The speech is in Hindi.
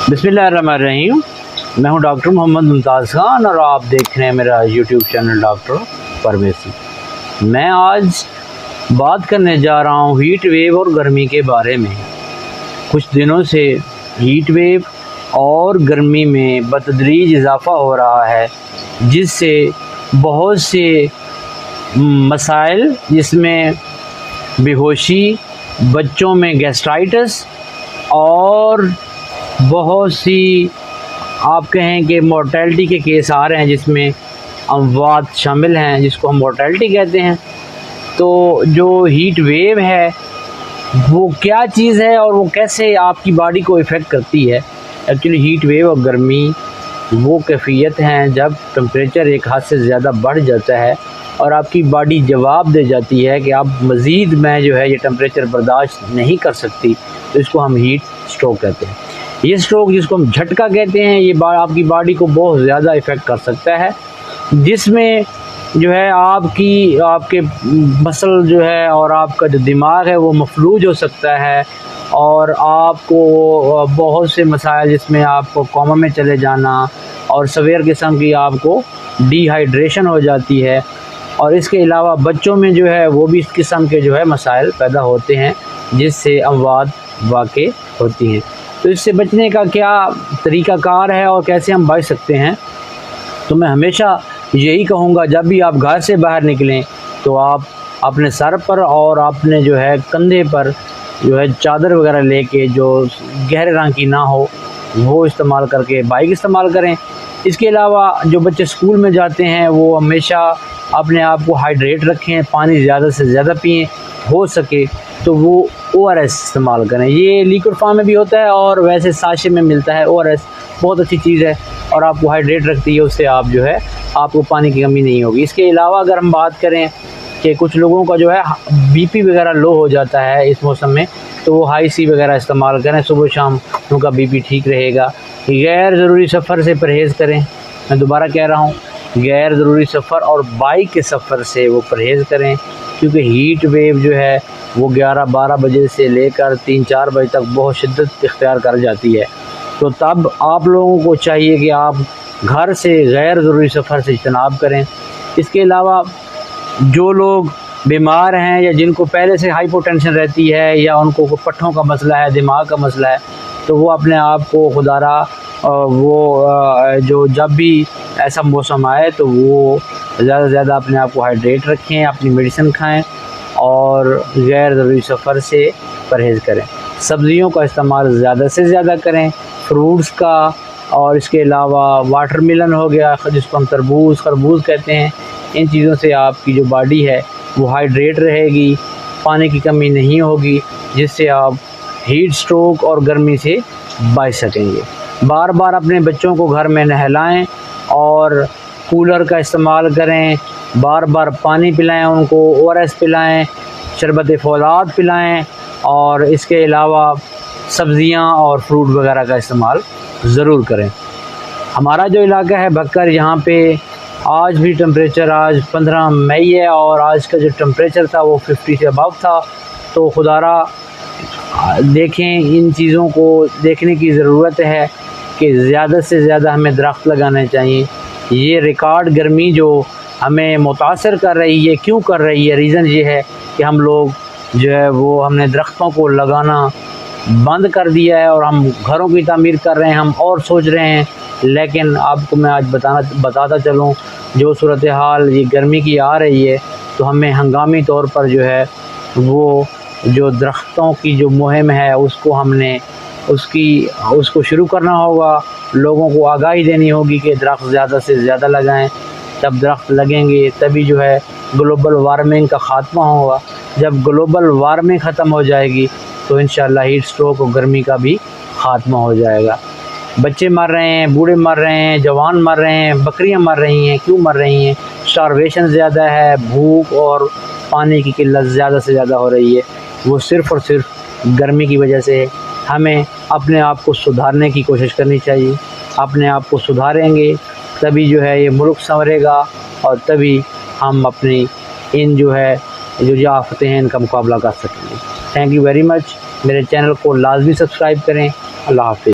बिस्मिल्लाहिर्रहमानिर्रहीम। मैं हूं डॉक्टर मोहम्मद मुमताज़ खान और आप देख रहे हैं मेरा यूट्यूब चैनल डॉक्टर फार्मेसी। मैं आज बात करने जा रहा हूं हीट वेव और गर्मी के बारे में। कुछ दिनों से हीट वेव और गर्मी में बतदरीज इजाफ़ा हो रहा है, जिससे बहुत से मसाइल जिसमें बेहोशी, बच्चों में गैस्ट्राइटिस और बहुत सी आप कहें कि मोर्टेलिटी के केस आ रहे हैं, जिसमें अमवात शामिल हैं, जिसको हम मोर्टेलिटी कहते हैं। तो जो हीट वेव है वो क्या चीज़ है और वो कैसे आपकी बॉडी को इफ़ेक्ट करती है। एक्चुअली हीट वेव और गर्मी वो कैफियत हैं जब टेम्परेचर एक हद से ज़्यादा बढ़ जाता है और आपकी बॉडी जवाब दे जाती है कि आप मज़ीद में जो है ये टेम्परेचर बर्दाश्त नहीं कर सकती, तो इसको हम हीट स्ट्रोक कहते हैं। ये स्ट्रोक जिसको हम झटका कहते हैं, ये आपकी बॉडी को बहुत ज़्यादा इफ़ेक्ट कर सकता है, जिसमें जो है आपके मसल जो है और आपका जो दिमाग है वो मफलूज हो सकता है और आपको बहुत से मसाइल जिसमें आपको कोमा में चले जाना और सवेर किस्म की आपको डिहाइड्रेशन हो जाती है। और इसके अलावा बच्चों में जो है वो भी इस किस्म के जो है मसाइल पैदा होते हैं, जिससे अमवात वाक़ई होती हैं। तो इससे बचने का क्या तरीक़ाकार है और कैसे हम बच सकते हैं, तो मैं हमेशा यही कहूँगा, जब भी आप घर से बाहर निकलें तो आप अपने सर पर और अपने जो है कंधे पर जो है चादर वगैरह लेके जो गहरे रंग की ना हो वो इस्तेमाल करके बाइक इस्तेमाल करें। इसके अलावा जो बच्चे स्कूल में जाते हैं वो हमेशा अपने आप को हाइड्रेट रखें, पानी ज़्यादा से ज़्यादा पिएँ, हो सके तो वो ORS इस्तेमाल करें। ये लिक्विड फॉर्म में भी होता है और वैसे साशे में मिलता है। ORS बहुत अच्छी चीज़ है और आपको हाइड्रेट रखती है, उससे आप जो है आपको पानी की कमी नहीं होगी। इसके अलावा अगर हम बात करें कि कुछ लोगों का जो है BP वगैरह लो हो जाता है इस मौसम में, तो वो हाई सी वगैरह इस्तेमाल करें, सुबह शाम उनका BP ठीक रहेगा। गैर ज़रूरी सफ़र से परहेज़ करें, मैं दोबारा कह रहा हूँ, गैर ज़रूरी सफ़र और बाइक के सफ़र से वो परहेज़ करें, क्योंकि हीट वेव जो है वो 11-12 बजे से लेकर 3-4 बजे तक बहुत शिद्दत इख्तियार कर जाती है। तो तब आप लोगों को चाहिए कि आप घर से गैर ज़रूरी सफ़र से इज्तनाब करें। इसके अलावा जो लोग बीमार हैं या जिनको पहले से हाइपोटेंशन रहती है या उनको पट्ठों का मसला है, दिमाग का मसला है, तो वो अपने आप को खुदारा जो जब भी ऐसा मौसम आए तो वो ज़्यादा से ज़्यादा अपने आप को हाइड्रेट रखें, अपनी मेडिसिन खाएं और गैर ज़रूरी सफ़र से परहेज़ करें। सब्ज़ियों का इस्तेमाल ज़्यादा से ज़्यादा करें, फ्रूट्स का, और इसके अलावा वाटरमेलन हो गया जिसको हम खरबूज कहते हैं। इन चीज़ों से आपकी जो बॉडी है वो हाइड्रेट रहेगी, पानी की कमी नहीं होगी, जिससे आप हीट स्ट्रोक और गर्मी से बच सकेंगे। बार बार अपने बच्चों को घर में नहलाएं और कूलर का इस्तेमाल करें, बार बार पानी पिलाएं, उनको ORS पिलाएं, शरबत फौलाद पिलाएं और इसके अलावा सब्ज़ियां और फ्रूट वगैरह का इस्तेमाल ज़रूर करें। हमारा जो इलाका है भक्कर, यहाँ पे आज भी टेम्परेचर आज 15 मई है और आज का जो टेम्परेचर था वो 50 से अबव था। तो खुदारा देखें, इन चीज़ों को देखने की ज़रूरत है कि ज़्यादा से ज़्यादा हमें दरख्त लगाने चाहिए। ये रिकॉर्ड गर्मी जो हमें मुतासर कर रही है, क्यों कर रही है, रीज़न ये है कि हम लोग जो है वो हमने दरख्तों को लगाना बंद कर दिया है और हम घरों की तामीर कर रहे हैं, हम और सोच रहे हैं। लेकिन आपको मैं आज बताता चलूँ, जो सूरत हाल ये गर्मी की आ रही है, तो हमें हंगामी तौर पर जो है वो जो दरख्तों की जो मुहिम है उसको शुरू करना होगा। लोगों को आगाही देनी होगी कि दरख्त ज़्यादा से ज़्यादा लगाएं। जब दरख्त लगेंगे तभी जो है ग्लोबल वार्मिंग का ख़ात्मा होगा। जब ग्लोबल वार्मिंग ख़त्म हो जाएगी तो इंशाअल्लाह हीट स्ट्रोक और गर्मी का भी ख़ात्मा हो जाएगा। बच्चे मर रहे हैं, बूढ़े मर रहे हैं, जवान मर रहे हैं, बकरियां मर रही हैं। क्यों मर रही हैं? स्टारवेशन ज़्यादा है, भूख और पानी की किल्लत ज़्यादा से ज़्यादा हो रही है। वो सिर्फ़ और सिर्फ गर्मी की वजह से है। हमें अपने आप को सुधारने की कोशिश करनी चाहिए। अपने आप को सुधारेंगे तभी जो है ये मुल्क संवरेगा और तभी हम अपनी इन जो आफतें हैं इनका मुकाबला कर सकेंगे। Thank you very much. मेरे चैनल को लाजमी सब्सक्राइब करें। अल्लाह हाफ़िज़।